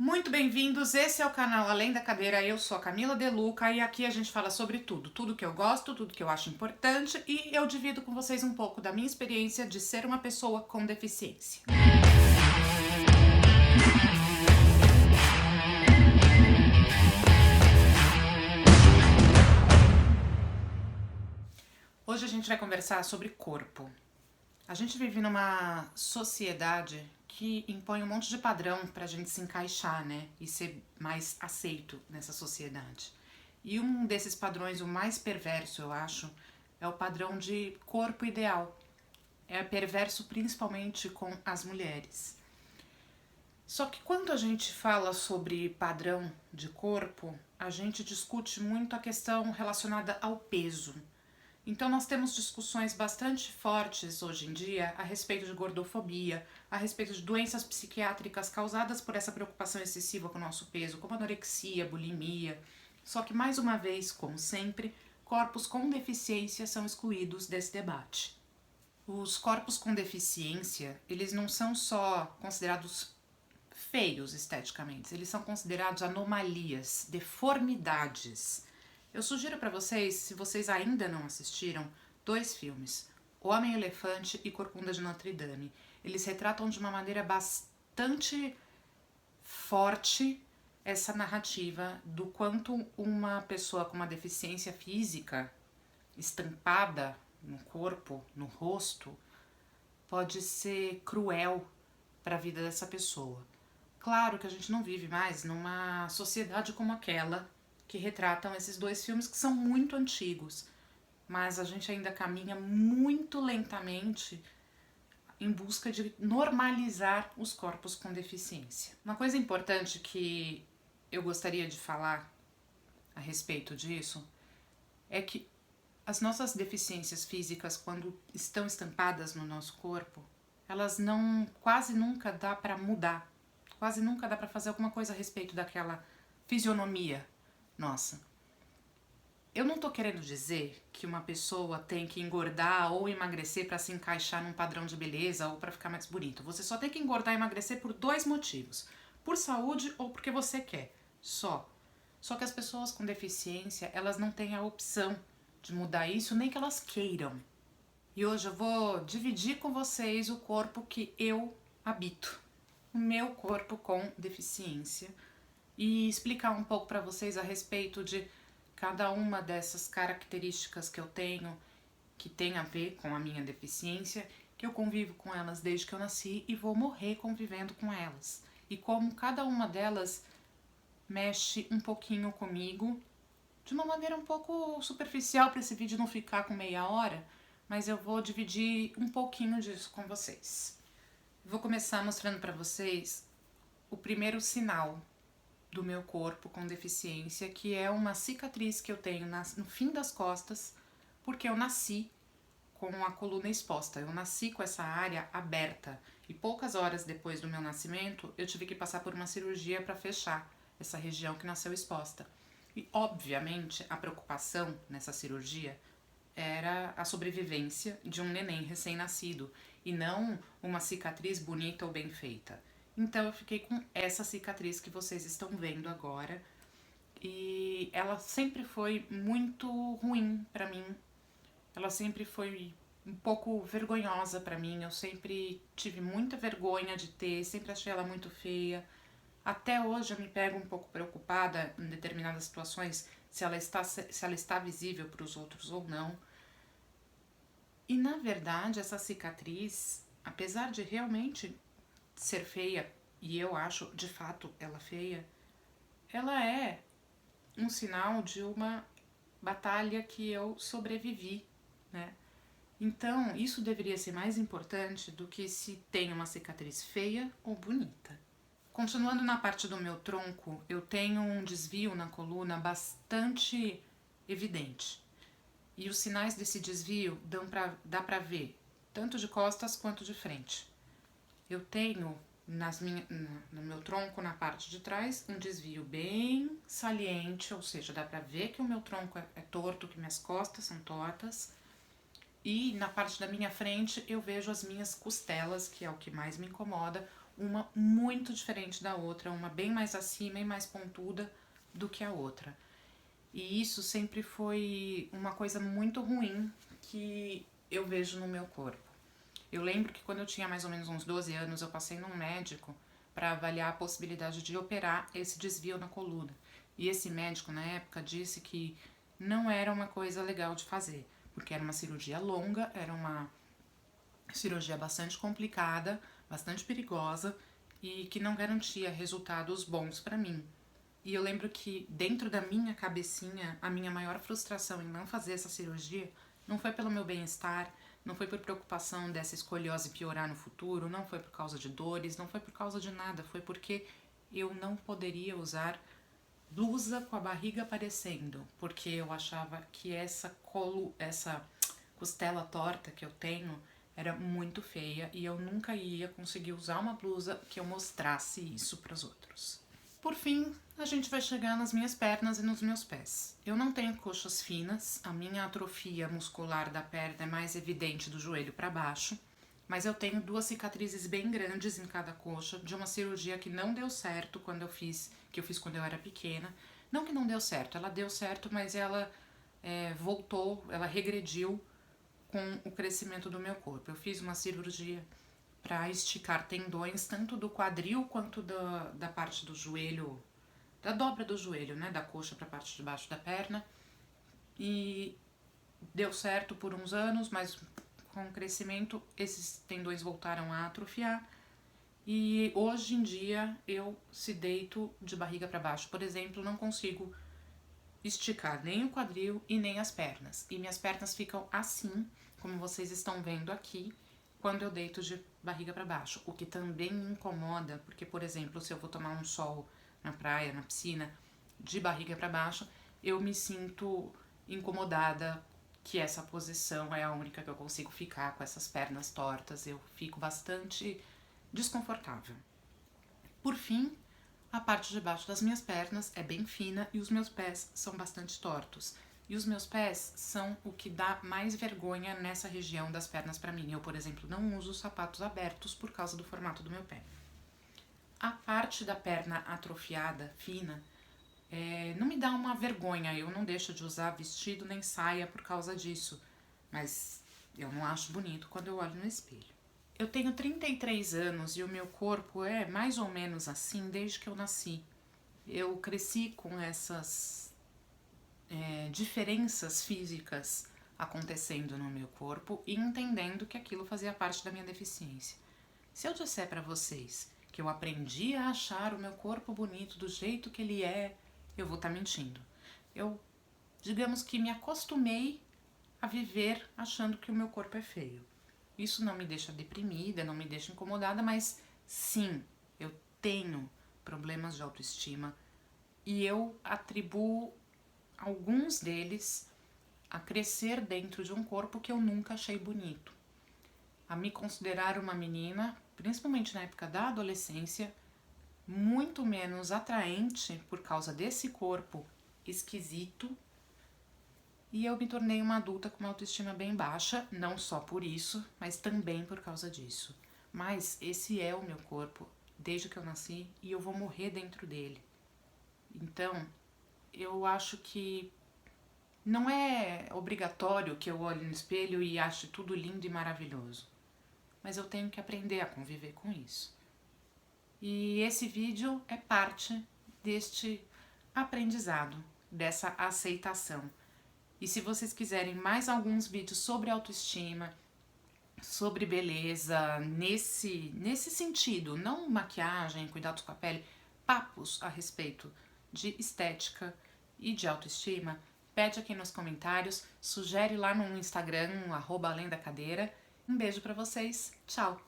Muito bem-vindos, esse é o canal Além da Cadeira, eu sou a Camila De Luca e aqui a gente fala sobre tudo que eu gosto, tudo que eu acho importante e eu divido com vocês um pouco da minha experiência de ser uma pessoa com deficiência. Hoje a gente vai conversar sobre corpo. A gente vive numa sociedade que impõe um monte de padrão pra gente se encaixar, né? E ser mais aceito nessa sociedade. E um desses padrões, o mais perverso, eu acho, é o padrão de corpo ideal. É perverso principalmente com as mulheres. Só que quando a gente fala sobre padrão de corpo, a gente discute muito a questão relacionada ao peso. Então nós temos discussões bastante fortes hoje em dia a respeito de gordofobia, a respeito de doenças psiquiátricas causadas por essa preocupação excessiva com o nosso peso, como anorexia, bulimia. Só que mais uma vez, como sempre, corpos com deficiência são excluídos desse debate. Os corpos com deficiência, eles não são só considerados feios esteticamente, eles são considerados anomalias, deformidades. Eu sugiro para vocês, se vocês ainda não assistiram, dois filmes, O Homem-Elefante e Corcunda de Notre Dame. Eles retratam de uma maneira bastante forte essa narrativa do quanto uma pessoa com uma deficiência física estampada no corpo, no rosto, pode ser cruel para a vida dessa pessoa. Claro que a gente não vive mais numa sociedade como aquela que retratam esses dois filmes que são muito antigos, mas a gente ainda caminha muito lentamente em busca de normalizar os corpos com deficiência. Uma coisa importante que eu gostaria de falar a respeito disso é que as nossas deficiências físicas, quando estão estampadas no nosso corpo, elas não quase nunca dá para mudar, quase nunca dá para fazer alguma coisa a respeito daquela fisionomia nossa. Eu não tô querendo dizer que uma pessoa tem que engordar ou emagrecer para se encaixar num padrão de beleza ou para ficar mais bonito. Você só tem que engordar e emagrecer por dois motivos: por saúde ou porque você quer. Só. Só que as pessoas com deficiência, elas não têm a opção de mudar isso, nem que elas queiram. E hoje eu vou dividir com vocês o corpo que eu habito, o meu corpo com deficiência, e explicar um pouco para vocês a respeito de cada uma dessas características que eu tenho, que tem a ver com a minha deficiência, que eu convivo com elas desde que eu nasci e vou morrer convivendo com elas. E como cada uma delas mexe um pouquinho comigo, de uma maneira um pouco superficial para esse vídeo não ficar com meia hora, mas eu vou dividir um pouquinho disso com vocês. Vou começar mostrando para vocês o primeiro sinal do meu corpo com deficiência, que é uma cicatriz que eu tenho no fim das costas, porque eu nasci com a coluna exposta. Eu nasci com essa área aberta e poucas horas depois do meu nascimento eu tive que passar por uma cirurgia para fechar essa região que nasceu exposta. E obviamente a preocupação nessa cirurgia era a sobrevivência de um neném recém-nascido e não uma cicatriz bonita ou bem feita. Então eu fiquei com essa cicatriz que vocês estão vendo agora e ela sempre foi muito ruim pra mim. Ela sempre foi um pouco vergonhosa pra mim. Eu sempre tive muita vergonha de ter, sempre achei ela muito feia. Até hoje eu me pego um pouco preocupada em determinadas situações se ela está visível para os outros ou não. E na verdade essa cicatriz, apesar de realmente ser feia, e eu acho de fato ela feia, ela é um sinal de uma batalha que eu sobrevivi, né? Então isso deveria ser mais importante do que se tem uma cicatriz feia ou bonita. Continuando na parte do meu tronco, eu tenho um desvio na coluna bastante evidente. E os sinais desse desvio dá pra ver tanto de costas quanto de frente. Eu tenho no meu tronco, na parte de trás, um desvio bem saliente, ou seja, dá pra ver que o meu tronco é torto, que minhas costas são tortas. E na parte da minha frente eu vejo as minhas costelas, que é o que mais me incomoda, uma muito diferente da outra, uma bem mais acima e mais pontuda do que a outra. E isso sempre foi uma coisa muito ruim que eu vejo no meu corpo. Eu lembro que quando eu tinha mais ou menos uns 12 anos, eu passei num médico para avaliar a possibilidade de operar esse desvio na coluna. E esse médico, na época, disse que não era uma coisa legal de fazer, porque era uma cirurgia longa, era uma cirurgia bastante complicada, bastante perigosa e que não garantia resultados bons para mim. E eu lembro que dentro da minha cabecinha, a minha maior frustração em não fazer essa cirurgia não foi pelo meu bem-estar, não foi por preocupação dessa escoliose piorar no futuro, não foi por causa de dores, não foi por causa de nada, foi porque eu não poderia usar blusa com a barriga aparecendo, porque eu achava que essa costela torta que eu tenho era muito feia e eu nunca ia conseguir usar uma blusa que eu mostrasse isso para os outros. Por fim, a gente vai chegar nas minhas pernas e nos meus pés. Eu não tenho coxas finas, a minha atrofia muscular da perna é mais evidente do joelho para baixo, mas eu tenho 2 cicatrizes bem grandes em cada coxa de uma cirurgia que não deu certo quando eu fiz quando eu era pequena. Não que não deu certo, ela deu certo, mas ela voltou, ela regrediu com o crescimento do meu corpo. Eu fiz uma cirurgia para esticar tendões tanto do quadril quanto da parte do joelho, da dobra do joelho, né, da coxa para a parte de baixo da perna. E deu certo por uns anos, mas com o crescimento esses tendões voltaram a atrofiar. E hoje em dia eu, se deito de barriga para baixo, por exemplo, não consigo esticar nem o quadril e nem as pernas. E minhas pernas ficam assim, como vocês estão vendo aqui, quando eu deito de barriga para baixo. O que também me incomoda, porque, por exemplo, se eu vou tomar um sol na praia, na piscina, de barriga para baixo, eu me sinto incomodada que essa posição é a única que eu consigo ficar com essas pernas tortas. Eu fico bastante desconfortável. Por fim, a parte de baixo das minhas pernas é bem fina e os meus pés são bastante tortos. E os meus pés são o que dá mais vergonha nessa região das pernas para mim. Eu, por exemplo, não uso sapatos abertos por causa do formato do meu pé. A parte da perna atrofiada, fina, não me dá uma vergonha. Eu não deixo de usar vestido nem saia por causa disso. Mas eu não acho bonito quando eu olho no espelho. Eu tenho 33 anos e o meu corpo é mais ou menos assim desde que eu nasci. Eu cresci com essas diferenças físicas acontecendo no meu corpo e entendendo que aquilo fazia parte da minha deficiência. Se eu disser para vocês que eu aprendi a achar o meu corpo bonito do jeito que ele é, eu vou estar mentindo. Eu, digamos que me acostumei a viver achando que o meu corpo é feio. Isso não me deixa deprimida, não me deixa incomodada, mas sim, eu tenho problemas de autoestima e eu atribuo alguns deles a crescer dentro de um corpo que eu nunca achei bonito. A me considerar uma menina, principalmente na época da adolescência, muito menos atraente por causa desse corpo esquisito. E eu me tornei uma adulta com uma autoestima bem baixa, não só por isso, mas também por causa disso. Mas esse é o meu corpo desde que eu nasci e eu vou morrer dentro dele. Então, eu acho que não é obrigatório que eu olhe no espelho e ache tudo lindo e maravilhoso. Mas eu tenho que aprender a conviver com isso. E esse vídeo é parte deste aprendizado, dessa aceitação. E se vocês quiserem mais alguns vídeos sobre autoestima, sobre beleza, nesse sentido, não maquiagem, cuidados com a pele, papos a respeito de estética e de autoestima, pede aqui nos comentários, sugere lá no Instagram, @além da cadeira. Um beijo pra vocês, tchau!